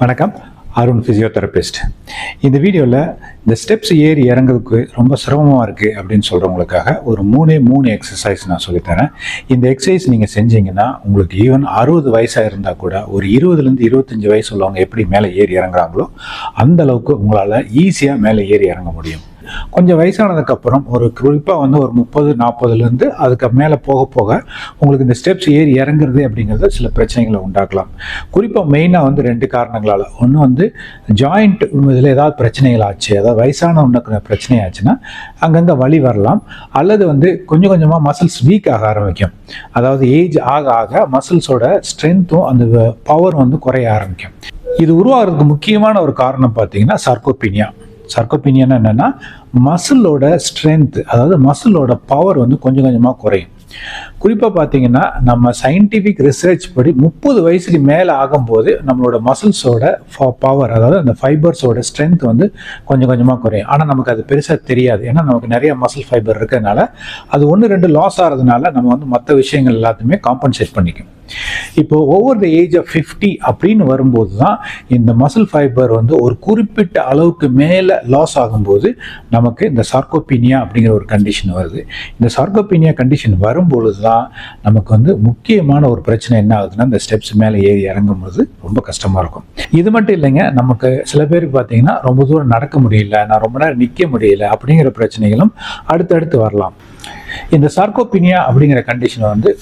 வணக்கம், அருண் ஃபிசியோதெரபிஸ்ட். இந்த வீடியோவில் இந்த ஸ்டெப்ஸ் ஏறி இறங்குறதுக்கு ரொம்ப சிரமமாக இருக்குது அப்படின்னு சொல்கிறவங்களுக்காக ஒரு மூணு எக்ஸசைஸ் நான் சொல்லித்தரேன். இந்த எக்ஸசைஸ் நீங்கள் செஞ்சீங்கன்னா உங்களுக்கு ஈவன் 60 வயசாக இருந்தால் கூட ஒரு 20லேருந்து 25 வயசு உள்ளவங்க எப்படி மேலே ஏறி இறங்குறாங்களோ அந்த அளவுக்கு உங்களால் ஈஸியாக மேலே ஏறி இறங்க முடியும். கொஞ்சம் வயசானதுக்கப்புறம் ஒரு குறிப்பாக வந்து ஒரு 30-40லேருந்து அதுக்கு மேலே போக போக உங்களுக்கு இந்த ஸ்டெப்ஸ் ஏறி இறங்குறது அப்படிங்கிறது சில பிரச்சனைகளை உண்டாக்கலாம். குறிப்பாக மெயினாக வந்து 2 காரணங்களால். ஒன்று வந்து ஜாயிண்ட் இதில் ஏதாவது பிரச்சனைகள் ஆச்சு, அதாவது வயசானவனுக்கு பிரச்சனை ஆச்சுன்னா அங்கேருந்து வலி வரலாம். அல்லது வந்து கொஞ்சம் கொஞ்சமாக மசில்ஸ் வீக் ஆக ஆரம்பிக்கும். அதாவது ஏஜ் ஆக ஆக மசில்ஸோட ஸ்ட்ரென்த்தும் அந்த பவர் வந்து குறைய ஆரம்பிக்கும். இது உருவாகிறதுக்கு முக்கியமான ஒரு காரணம் பார்த்தீங்கன்னா சார்கோபீனியா. சார்கோபீனியானா என்னென்னா மசிலோட ஸ்ட்ரென்த், அதாவது மசிலோட பவர் வந்து கொஞ்சம் கொஞ்சமாக குறையும். குறிப்பாக பார்த்தீங்கன்னா நம்ம சயின்டிஃபிக் ரிசர்ச் படி 30 வயசுக்கு மேலே ஆகும்போது நம்மளோட மசில்ஸோட பவர், அதாவது அந்த ஃபைபர்ஸோட ஸ்ட்ரென்த் வந்து கொஞ்சம் கொஞ்சமாக குறையும். ஆனால் நமக்கு அது பெருசாக தெரியாது. ஏன்னா நமக்கு நிறைய மசில் ஃபைபர் இருக்கிறதுனால அது 1-2 லாஸ் ஆகிறதுனால நம்ம வந்து மற்ற விஷயங்கள் எல்லாத்தையுமே காம்பன்சேட் பண்ணிக்கும். இப்போ ஓவர் த ஏஜ் ஆஃப் 50 அப்படின்னு வரும்போது தான் இந்த மசில் ஃபைபர் வந்து ஒரு குறிப்பிட்ட அளவுக்கு மேலே லாஸ் ஆகும்போது நமக்கு இந்த சார்கோபீனியா அப்படிங்கிற ஒரு கண்டிஷன் வருது. இந்த சார்கோபீனியா கண்டிஷன் வரும்பொழுது தான் நமக்கு வந்து முக்கியமான ஒரு பிரச்சனை என்ன ஆகுதுன்னா இந்த ஸ்டெப்ஸ் மேலே ஏறி இறங்கும்போது ரொம்ப கஷ்டமாக இருக்கும். இது மட்டும் இல்லைங்க, நமக்கு சில பேருக்கு பார்த்தீங்கன்னா ரொம்ப தூரம் நடக்க முடியல, நான் ரொம்ப நேரம் நிற்க முடியல அப்படிங்கிற பிரச்சனைகளும் அடுத்தடுத்து வரலாம். இந்த சார்கோபீனியா அப்படிங்கிற கண்டிஷனை வந்து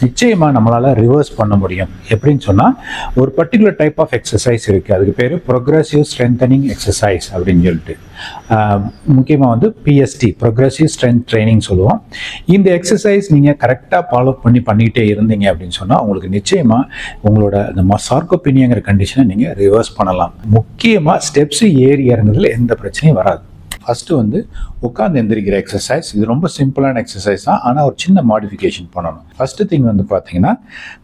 நிச்சயமாக நம்மளால் ரிவர்ஸ் பண்ண முடியும். எப்படின்னு சொன்னால் ஒரு பர்டிகுலர் டைப் ஆஃப் எக்ஸசைஸ் இருக்குது. அதுக்கு பேர் ப்ரொக்ரெசிவ் ஸ்ட்ரென்தனிங் எக்ஸசைஸ் அப்படின்னு சொல்லிட்டு முக்கியமாக வந்து பிஎஸ்டி, ப்ரொக்ரெசிவ் ஸ்ட்ரென்த் ட்ரைனிங் சொல்லுவோம். இந்த எக்ஸசைஸ் நீங்கள் கரெக்டாக ஃபாலோ பண்ணிகிட்டே இருந்தீங்க அப்படின்னு சொன்னால் உங்களுக்கு நிச்சயமாக உங்களோட இந்த சார்கோபீனியாங்கிற கண்டிஷனை நீங்கள் ரிவர்ஸ் பண்ணலாம். முக்கியமாக ஸ்டெப்ஸு ஏறி இறங்குறதுல எந்த பிரச்சனையும் வராது. ஃபஸ்ட்டு வந்து உட்காந்து எந்திரிக்கிற எக்ஸசைஸ். இது ரொம்ப சிம்பிளான எக்ஸசைஸ் தான், ஆனால் ஒரு சின்ன மாடிஃபிகேஷன் பண்ணணும். ஃபஸ்ட்டு திங் வந்து பார்த்தீங்கன்னா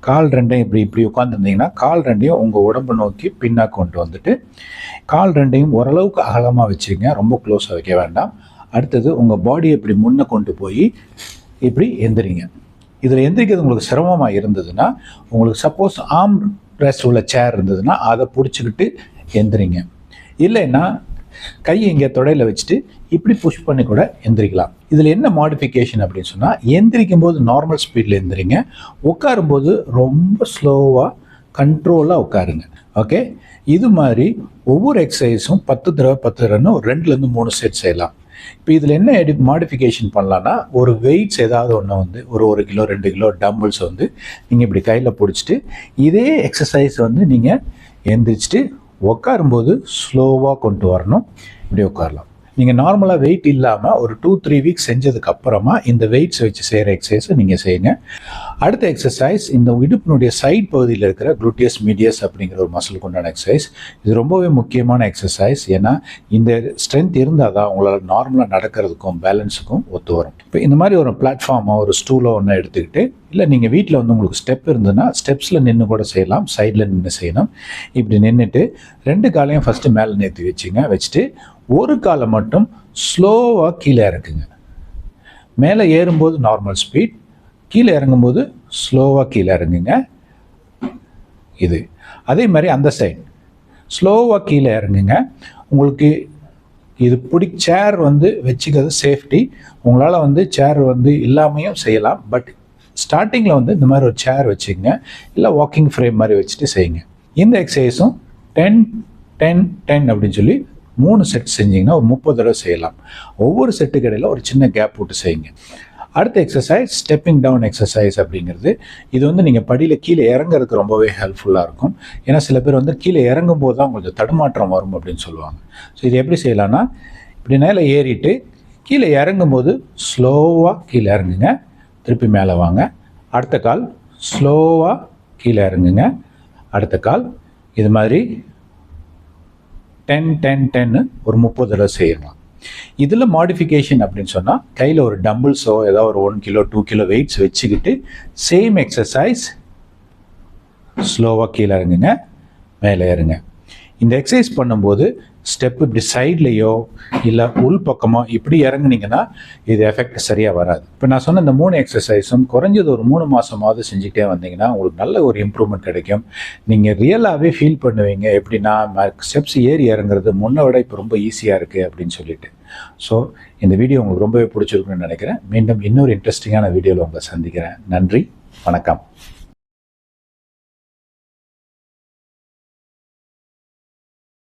கால் ரெண்டையும் இப்படி உட்காந்துருந்தீங்கன்னா கால் ரெண்டையும் உங்கள் உடம்பை நோக்கி பின்னாக கொண்டு வந்துட்டு கால் ரெண்டையும் ஓரளவுக்கு அகலமாக வச்சுங்க, ரொம்ப க்ளோஸாக வைக்க வேண்டாம். அடுத்தது உங்கள் பாடியை இப்படி முன்னே கொண்டு போய் இப்படி எந்திரிங்க. இதில் எந்திரிக்கிறது உங்களுக்கு சிரமமாக இருந்ததுன்னா உங்களுக்கு சப்போஸ் ஆர்ம் ரெஸ்ட் உள்ள சேர் இருந்ததுன்னா அதை பிடிச்சிக்கிட்டு எந்திரிங்க. இல்லைன்னா கையை இங்கே தொடையில் வச்சுட்டு இப்படி புஷ் பண்ணி கூட எந்திரிக்கலாம். இதில் என்ன மாடிஃபிகேஷன் அப்படின்னு சொன்னால் எந்திரிக்கும் போது நார்மல் ஸ்பீடில் எந்திரிங்க, உட்காரும்போது ரொம்ப ஸ்லோவாக கண்ட்ரோலாக உட்காருங்க. ஓகே, இது மாதிரி ஒவ்வொரு எக்ஸசைஸும் 10 தடவை 2லேருந்து 3 செட் செய்யலாம். இப்போ இதில் என்ன மாடிஃபிகேஷன் பண்ணலான்னா ஒரு வெயிட்ஸ் ஏதாவது ஒன்று வந்து ஒரு 1 கிலோ 2 கிலோ டம்பிள்ஸ் வந்து நீங்கள் இப்படி கையில் பிடிச்சிட்டு இதே எக்ஸசைஸ் வந்து நீங்கள் எந்திரிச்சிட்டு உட்காரும்போது ஸ்லோவாக கொண்டு வரணும். இப்படி உட்காரலாம். நீங்கள் நார்மலாக வெயிட் இல்லாமல் ஒரு 2-3 வீக்ஸ் செஞ்சதுக்கு அப்புறமா இந்த வெயிட்ஸ் வச்சு செய்கிற எக்ஸசைஸை நீங்கள் செய்யுங்க. அடுத்த எக்ஸசைஸ் இந்த இடுப்பினுடைய சைட் பகுதியில் இருக்கிற குளூட்டியஸ் மீடியஸ் அப்படிங்கிற ஒரு மசிலுக்கு உண்டான எக்ஸசைஸ். இது ரொம்பவே முக்கியமான எக்ஸசைஸ். ஏன்னா இந்த ஸ்ட்ரென்த் இருந்தால் தான் உங்களால் நார்மலாக நடக்கிறதுக்கும் பேலன்ஸுக்கும் ஒத்து வரும். இப்போ இந்த மாதிரி ஒரு பிளாட்ஃபார்மோ ஒரு ஸ்டூலோ ஒன்று எடுத்துக்கிட்டு, இல்லை நீங்கள் வீட்டில் வந்து உங்களுக்கு ஸ்டெப் இருந்ததுன்னா ஸ்டெப்ஸில் நின்று கூட செய்யலாம், சைடில் நின்று செய்யணும். இப்படி நின்றுட்டு 2 காலையும் ஃபஸ்ட்டு மேலே நேர்த்தி வச்சுட்டு ஒரு காலை மட்டும் ஸ்லோவாக கீழே இறக்குங்க. மேலே ஏறும்போது நார்மல் ஸ்பீட், கீழே இறங்கும்போது ஸ்லோவாக கீழே இறங்குங்க. இது அதே மாதிரி அந்த சைடு ஸ்லோவாக கீழே இறங்குங்க. உங்களுக்கு இது சேர் வந்து வச்சுக்கிறது சேஃப்டி. உங்களால் வந்து சேர் வந்து இல்லாமையும் செய்யலாம். பட் ஸ்டார்டிங்கில் வந்து இந்த மாதிரி ஒரு சேர் வச்சுக்கங்க, இல்லை வாக்கிங் ஃப்ரேம் மாதிரி வச்சுட்டு செய்யுங்க. இந்த எக்ஸசைஸும் 10-10-10 அப்படின்னு சொல்லி 3 செட் செஞ்சிங்கன்னா ஒரு 30 தடவை செய்யலாம். ஒவ்வொரு செட்டுக்கு இடையில் ஒரு சின்ன கேப் போட்டு செய்யுங்க. அடுத்த எக்ஸசைஸ் ஸ்டெப்பிங் டவுன் எக்ஸசைஸ் அப்படிங்கிறது. இது வந்து நீங்கள் படியில் கீழே இறங்குறதுக்கு ரொம்பவே ஹெல்ப்ஃபுல்லாக இருக்கும். ஏன்னா சில பேர் வந்து கீழே இறங்கும் போது தான் கொஞ்சம் தடுமாற்றம் வரும் அப்படின்னு சொல்லுவாங்க. ஸோ இது எப்படி செய்யலான்னா இப்படி மேலே ஏறிட்டு கீழே இறங்கும்போது ஸ்லோவாக கீழே இறங்குங்க, திருப்பி மேலே வாங்க. அடுத்த கால் ஸ்லோவாக கீழே இறங்குங்க, அடுத்த கால். இது மாதிரி 10-10-10 ஒரு 30 தடவை செய்யலாம். இதில் மாடிஃபிகேஷன் அப்படின்னு சொன்னால் கையில் ஒரு டம்பிள்ஸோ ஏதாவது ஒரு 1 கிலோ 2 கிலோ வெயிட்ஸ் வச்சுக்கிட்டு சேம் எக்ஸசைஸ் ஸ்லோவாக கீழே இறங்குங்க, மேலே இறங்க. இந்த எக்ஸசைஸ் பண்ணும்போது ஸ்டெப் இப்படி சைட்லேயோ இல்லை உள் பக்கமோ இப்படி இறங்குனீங்கன்னா இது எஃபெக்ட் சரியாக வராது. இப்போ நான் சொன்ன இந்த 3 எக்ஸசைஸும் குறைஞ்சது ஒரு 3 மாதமாவது செஞ்சுக்கிட்டே வந்தீங்கன்னா உங்களுக்கு நல்ல ஒரு இம்ப்ரூவ்மெண்ட் கிடைக்கும். நீங்கள் ரியலாகவே ஃபீல் பண்ணுவீங்க, எப்படின்னா ஸ்டெப்ஸ் ஏறி இறங்குறது முன்னை விட இப்போ ரொம்ப ஈஸியாக இருக்குது அப்படின்னு சொல்லிட்டு. ஸோ இந்த வீடியோ உங்களுக்கு ரொம்பவே பிடிச்சிருக்குன்னு நினைக்கிறேன். மீண்டும் இன்னொரு இன்ட்ரெஸ்டிங்கான வீடியோவில் உங்களை சந்திக்கிறேன். நன்றி, வணக்கம்.